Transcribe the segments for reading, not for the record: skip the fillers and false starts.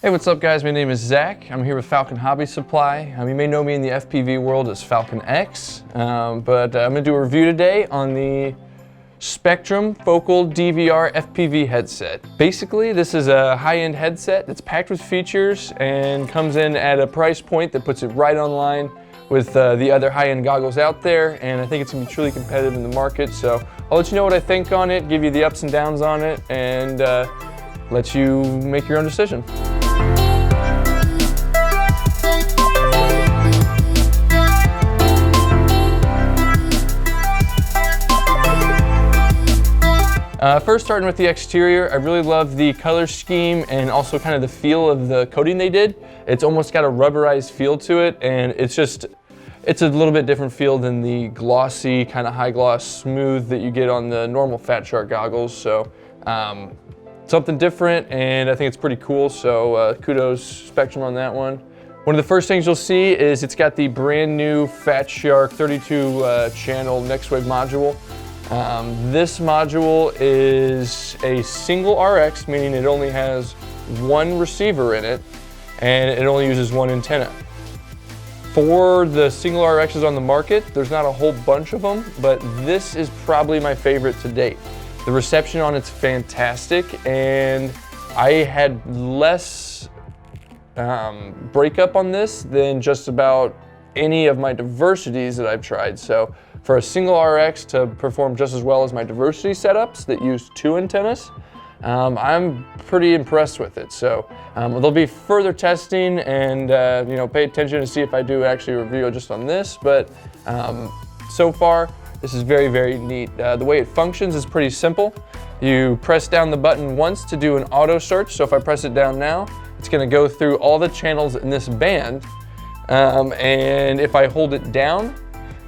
Hey, what's up guys? My name is Zach. I'm here with Falcon Hobby Supply. You may know me in the FPV world as falconX, but I'm going to do a review today on the Spektrum Focal DVR FPV headset. Basically, this is a high-end headset that's packed with features and comes in at a price point that puts it right on line with the other high-end goggles out there, and I think it's going to be truly competitive in the market. So I'll let you know what I think on it, give you the ups and downs on it, and let you make your own decision. First, starting with the exterior, I really love the color scheme and also kind of the feel of the coating they did. It's almost got a rubberized feel to it, and it's a little bit different feel than the glossy, kind of high gloss smooth that you get on the normal Fatshark goggles. So something different, and I think it's pretty cool. So kudos Spektrum on that one. One of the first things you'll see is it's got the brand new Fatshark 32 channel next wave module. This module is a single RX, meaning it only has one receiver in it, and it only uses one antenna. For the single RXs on the market, there's not a whole bunch of them, but this is probably my favorite to date. The reception on it's fantastic, and I had less breakup on this than just about any of my diversities that I've tried. So for a single RX to perform just as well as my diversity setups that use two antennas, I'm pretty impressed with it. So there'll be further testing and pay attention to see if I do actually a review just on this, but so far this is very, very neat. The way it functions is pretty simple. You press down the button once to do an auto search. So if I press it down now, it's going to go through all the channels in this band, and if I hold it down,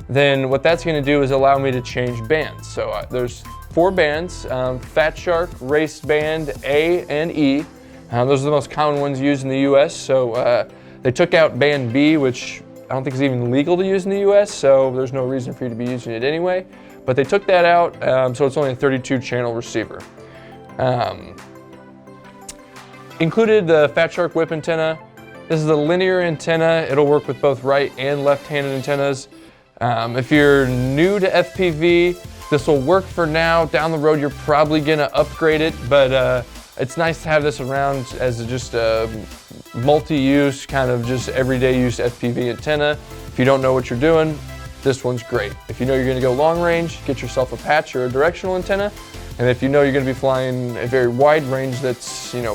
then what that's going to do is allow me to change bands. So there's 4 bands, Fatshark, Race Band, A, and E. Those are the most common ones used in the US. So they took out band B, which I don't think is even legal to use in the US, so there's no reason for you to be using it anyway. But they took that out, so it's only a 32 channel receiver. Included the Fatshark whip antenna. This is a linear antenna. It'll work with both right and left-handed antennas. If you're new to FPV, this will work for now. Down the road, you're probably gonna upgrade it, but it's nice to have this around as just a multi-use, kind of just everyday use FPV antenna. If you don't know what you're doing, this one's great. If you know you're gonna go long range, get yourself a patch or a directional antenna. And if you know you're gonna be flying a very wide range that's in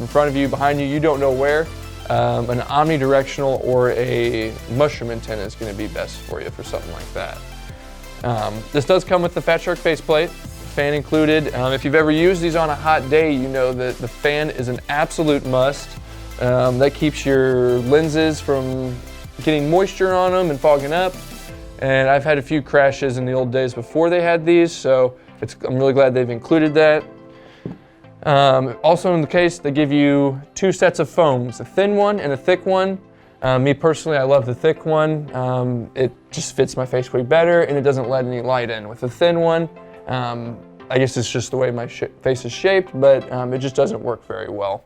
front of you, behind you, you don't know where, an omnidirectional or a mushroom antenna is going to be best for you for something like that. This does come with the Fatshark faceplate, fan included. If you've ever used these on a hot day, you know that the fan is an absolute must. That keeps your lenses from getting moisture on them and fogging up. And I've had a few crashes in the old days before they had these, so I'm really glad they've included that. Also in the case, they give you 2 sets of foams, a thin one and a thick one. Me personally, I love the thick one. It just fits my face way better, and it doesn't let any light in. With the thin one, I guess it's just the way my face is shaped, but it just doesn't work very well.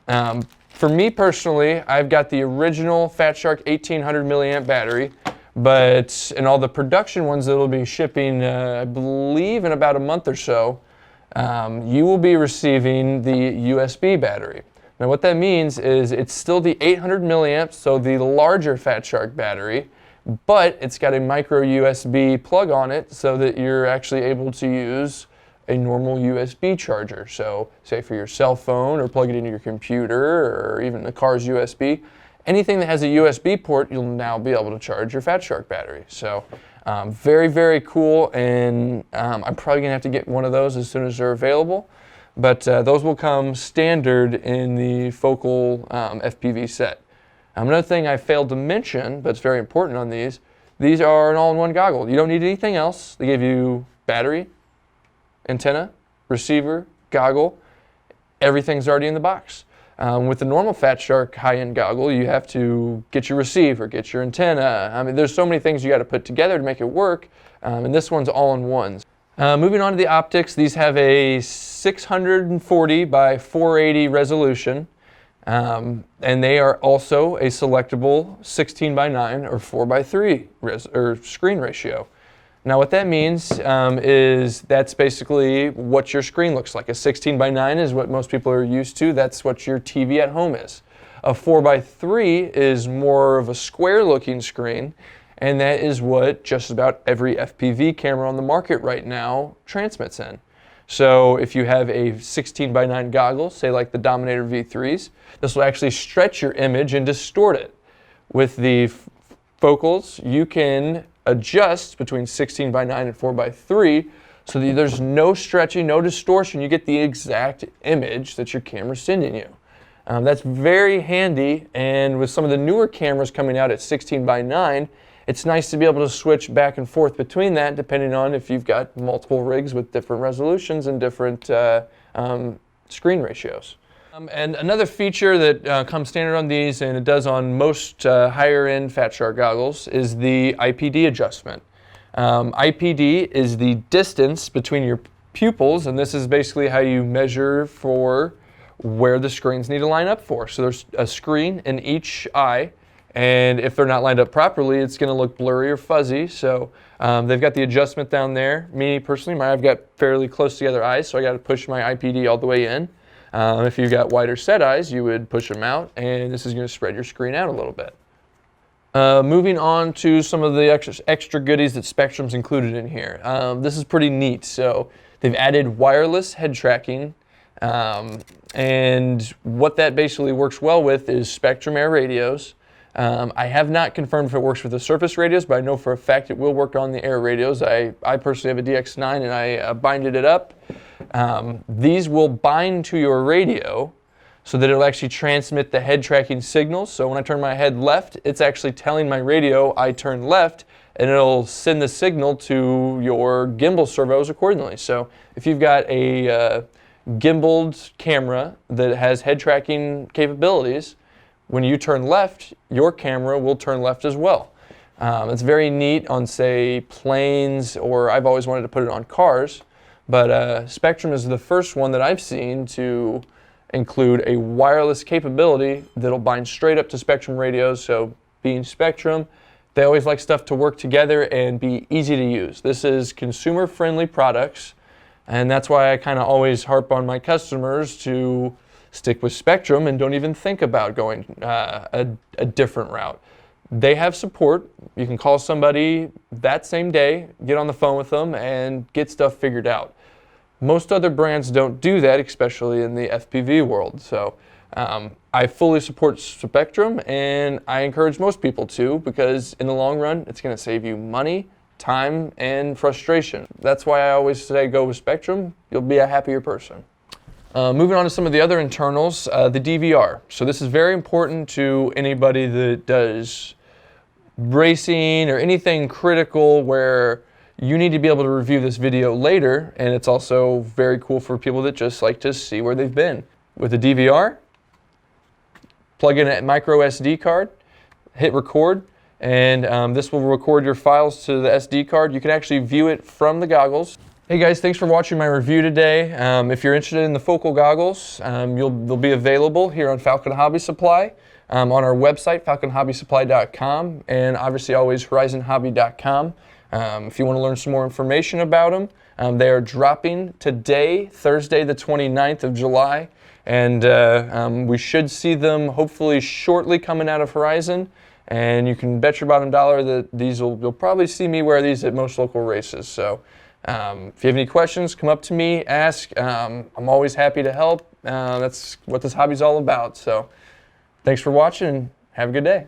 For me personally, I've got the original Fatshark 1800 milliamp battery, but in all the production ones that will be shipping, I believe in about a month or so, you will be receiving the USB battery. Now what that means is it's still the 800 milliamps, so the larger Fatshark battery, but it's got a micro USB plug on it so that you're actually able to use a normal USB charger. So say for your cell phone, or plug it into your computer, or even the car's USB, anything that has a USB port, you'll now be able to charge your Fatshark battery. So very, very cool, and I'm probably gonna have to get one of those as soon as they're available. But those will come standard in the Focal FPV set. Another thing I failed to mention, but it's very important on these are an all-in-one goggle. You don't need anything else. They give you battery, antenna, receiver, goggle. Everything's already in the box. With the normal Fatshark high-end goggle, you have to get your receiver, get your antenna. I mean, there's so many things you got to put together to make it work, and this one's all-in-ones. Moving on to the optics, these have a 640 by 480 resolution. And they are also a selectable 16:9 or 4:3 screen ratio. Now what that means is that's basically what your screen looks like. A 16:9 is what most people are used to. That's what your TV at home is. A 4:3 is more of a square looking screen, and that is what just about every FPV camera on the market right now transmits in. So if you have a 16:9 goggle, say like the Dominator V3s, this will actually stretch your image and distort it. With the focals, you can adjust between 16:9 and 4:3 so that there's no stretching, no distortion. You get the exact image that your camera's sending you. That's very handy, and with some of the newer cameras coming out at 16:9, it's nice to be able to switch back and forth between that depending on if you've got multiple rigs with different resolutions and different screen ratios. And another feature that comes standard on these, and it does on most higher end Fatshark goggles, is the IPD adjustment. IPD is the distance between your pupils, and this is basically how you measure for where the screens need to line up for. So there's a screen in each eye, and if they're not lined up properly, it's going to look blurry or fuzzy. So they've got the adjustment down there. Me personally, I've got fairly close together eyes, so I got to push my IPD all the way in. If you've got wider set eyes, you would push them out, and this is going to spread your screen out a little bit. Moving on to some of the extra goodies that Spektrum's included in here. This is pretty neat. So they've added wireless head tracking, and what that basically works well with is Spektrum Air radios. I have not confirmed if it works with the surface radios, but I know for a fact it will work on the air radios. I personally have a DX9 and I binded it up. These will bind to your radio so that it'll actually transmit the head tracking signals. So when I turn my head left, it's actually telling my radio I turn left, and it'll send the signal to your gimbal servos accordingly. So if you've got a gimbaled camera that has head tracking capabilities, when you turn left, your camera will turn left as well. It's very neat on, say, planes, or I've always wanted to put it on cars, but Spektrum is the first one that I've seen to include a wireless capability that'll bind straight up to Spektrum radios. So being Spektrum, they always like stuff to work together and be easy to use. This is consumer-friendly products, and that's why I kind of always harp on my customers to stick with Spektrum and don't even think about going a different route. They have support. You can call somebody that same day, get on the phone with them, and get stuff figured out. Most other brands don't do that, especially in the FPV world. So I fully support Spektrum, and I encourage most people to, because in the long run, it's going to save you money, time, and frustration. That's why I always say go with Spektrum. You'll be a happier person. Moving on to some of the other internals, the DVR. So this is very important to anybody that does racing or anything critical where you need to be able to review this video later, and it's also very cool for people that just like to see where they've been. With the DVR, plug in a micro SD card, hit record, and this will record your files to the SD card. You can actually view it from the goggles. Hey guys, thanks for watching my review today. If you're interested in the focal goggles, they'll be available here on Falcon Hobby Supply, on our website, falconhobbysupply.com, and obviously always horizonhobby.com. If you want to learn some more information about them, they are dropping today, Thursday the 29th of July, and we should see them hopefully shortly coming out of Horizon, and you can bet your bottom dollar that you'll probably see me wear these at most local races. So if you have any questions, come up to me, ask. I'm always happy to help. That's what this hobby's all about. So thanks for watching, and have a good day.